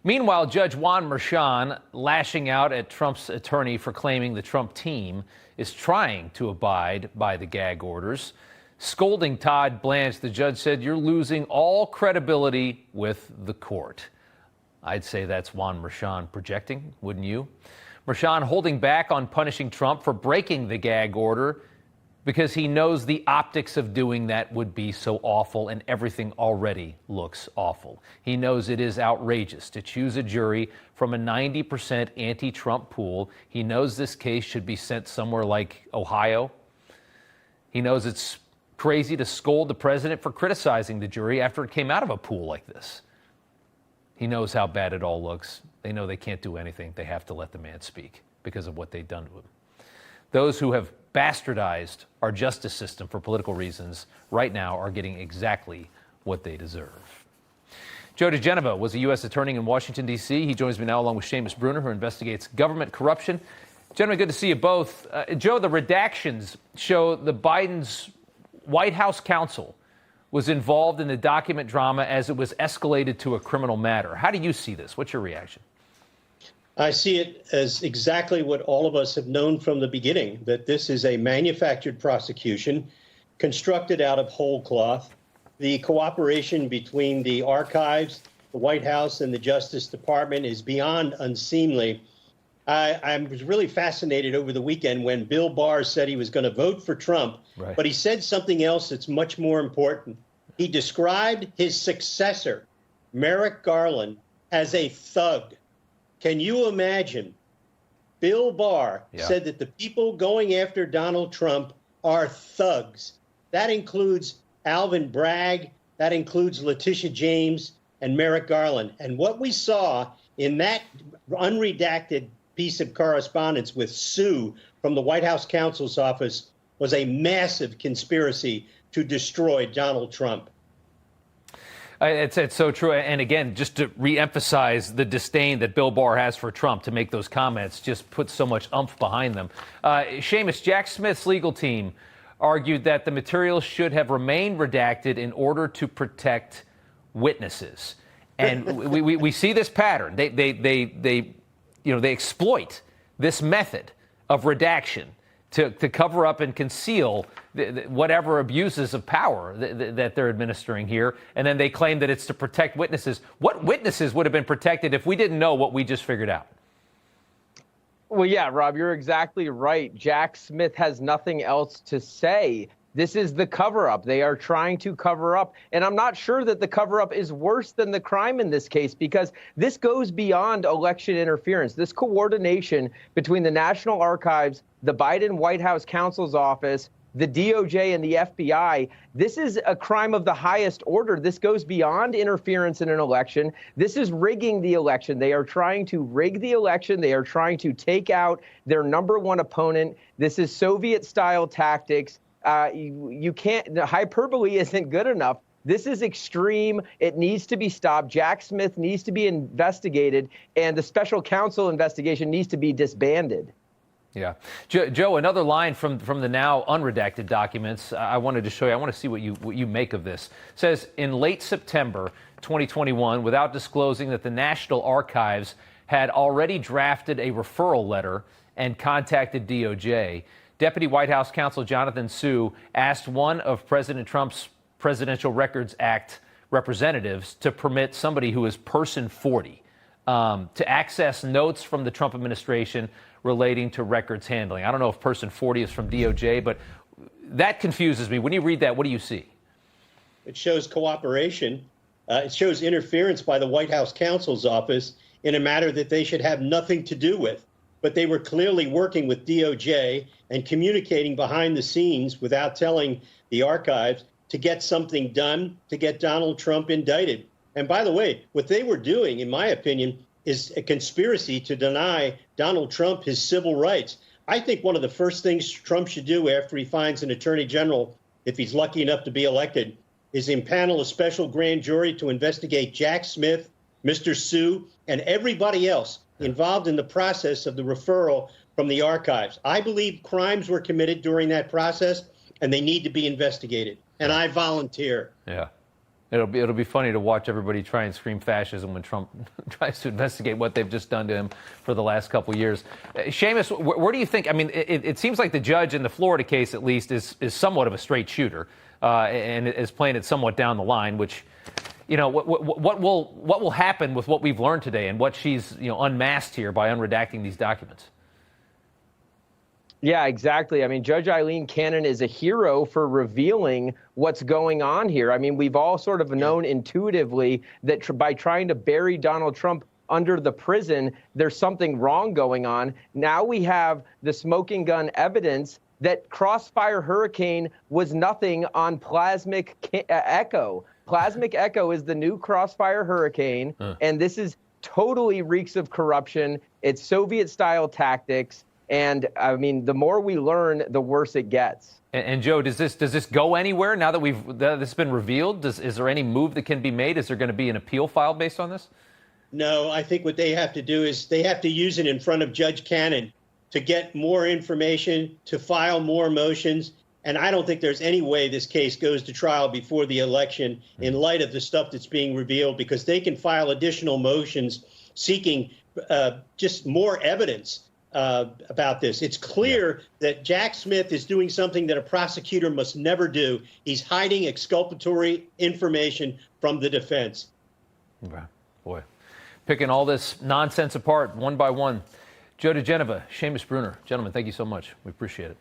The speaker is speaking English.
Meanwhile, Judge Juan Merchan lashing out at Trump's attorney for claiming the Trump team is trying to abide by the gag orders. Scolding Todd Blanche, the judge said, "You're losing all credibility with the court." I'd say that's Juan Merchan projecting, wouldn't you? Merchan holding back on punishing Trump for breaking the gag order because he knows the optics of doing that would be so awful, and everything already looks awful. He knows it is outrageous to choose a jury from a 90% anti-Trump pool. He knows this case should be sent somewhere like Ohio. He knows it's crazy to scold the president for criticizing the jury after it came out of a pool like this. He knows how bad it all looks. They know they can't do anything. They have to let the man speak because of what they've done to him. Those who have bastardized our justice system for political reasons right now are getting exactly what they deserve. Joe DeGenova was a U.S. attorney in Washington, D.C. He joins me now along with Seamus Bruner, who investigates government corruption. Gentlemen, good to see you both. Joe, the redactions show the Biden's White House counsel was involved in the document drama as it was escalated to a criminal matter. How do you see this? What's your reaction? I see it as exactly what all of us have known from the beginning, that this is a manufactured prosecution constructed out of whole cloth. The cooperation between the archives, the White House, and the Justice Department is beyond unseemly. I was really fascinated over the weekend when Bill Barr said he was going to vote for Trump, Right. But he said something else that's much more important. He described his successor, Merrick Garland, as a thug. Can you imagine? Bill Barr said that the people going after Donald Trump are thugs. That includes Alvin Bragg, that includes Letitia James and Merrick Garland. And what we saw in that unredacted piece of correspondence with Sue from the White House counsel's office was a massive conspiracy to destroy Donald Trump. It's so true. And again, just to reemphasize the disdain that Bill Barr has for Trump to make those comments, just put so much oomph behind them. Seamus, Jack Smith's legal team argued that the materials should have remained redacted in order to protect witnesses. And we see this pattern. They exploit this method of redaction to cover up and conceal whatever abuses of power that they're administering here. And then they claim that it's to protect witnesses. What witnesses would have been protected if we didn't know what we just figured out? Well, yeah, Rob, you're exactly right. Jack Smith has nothing else to say. This is the cover-up. They are trying to cover up. And I'm not sure that the cover-up is worse than the crime in this case, because this goes beyond election interference. This coordination between the National Archives, the Biden White House counsel's office, the DOJ, and the FBI, this is a crime of the highest order. This goes beyond interference in an election. This is rigging the election. They are trying to rig the election. They are trying to take out their number one opponent. This is Soviet-style tactics. You can't, the hyperbole isn't good enough. This is extreme. It needs to be stopped. Jack Smith needs to be investigated, and the special counsel investigation needs to be disbanded. Yeah. Joe, another line from the now unredacted documents I wanted to show you. I want to see what you make of this. It says, in late September 2021, without disclosing that the National Archives had already drafted a referral letter and contacted DOJ, Deputy White House counsel Jonathan Sue asked one of President Trump's Presidential Records Act representatives to permit somebody who is person 40 to access notes from the Trump administration relating to records handling. I don't know if person 40 is from DOJ, but that confuses me. When you read that, what do you see? It shows cooperation. It shows interference by the White House counsel's office in a matter that they should have nothing to do with. But they were clearly working with DOJ and communicating behind the scenes without telling the archives to get something done to get Donald Trump indicted. And by the way, what they were doing, in my opinion, is a conspiracy to deny Donald Trump his civil rights. I think one of the first things Trump should do after he finds an attorney general, if he's lucky enough to be elected, is impanel a special grand jury to investigate Jack Smith, Mr. Sue, and everybody else involved in the process of the referral from the archives. I believe crimes were committed during that process, and they need to be investigated. And I volunteer. Yeah. It'll be funny to watch everybody try and scream fascism when Trump tries to investigate what they've just done to him for the last couple of years. Seamus, where do you think? I mean, it seems like the judge in the Florida case, at least, is somewhat of a straight shooter and is playing it somewhat down the line. Which, what will happen with what we've learned today and what she's unmasked here by unredacting these documents? Yeah, exactly. I mean, Judge Eileen Cannon is a hero for revealing what's going on here. I mean, we've all sort of known intuitively that by trying to bury Donald Trump under the prison, there's something wrong going on. Now we have the smoking gun evidence that Crossfire Hurricane was nothing on Plasmic Echo. Plasmic Echo is the new Crossfire Hurricane, and this is totally reeks of corruption. It's Soviet-style tactics. And I mean, the more we learn, the worse it gets. And Joe, does this go anywhere now that this has been revealed? Is there any move that can be made? Is there going to be an appeal filed based on this? No, I think what they have to do is they have to use it in front of Judge Cannon to get more information, to file more motions. And I don't think there's any way this case goes to trial before the election in light of the stuff that's being revealed, because they can file additional motions seeking just more evidence about this. It's clear that Jack Smith is doing something that a prosecutor must never do. He's hiding exculpatory information from the defense. Okay. Boy, picking all this nonsense apart one by one. Joe DeGeneva, Seamus Bruner. Gentlemen, thank you so much. We appreciate it.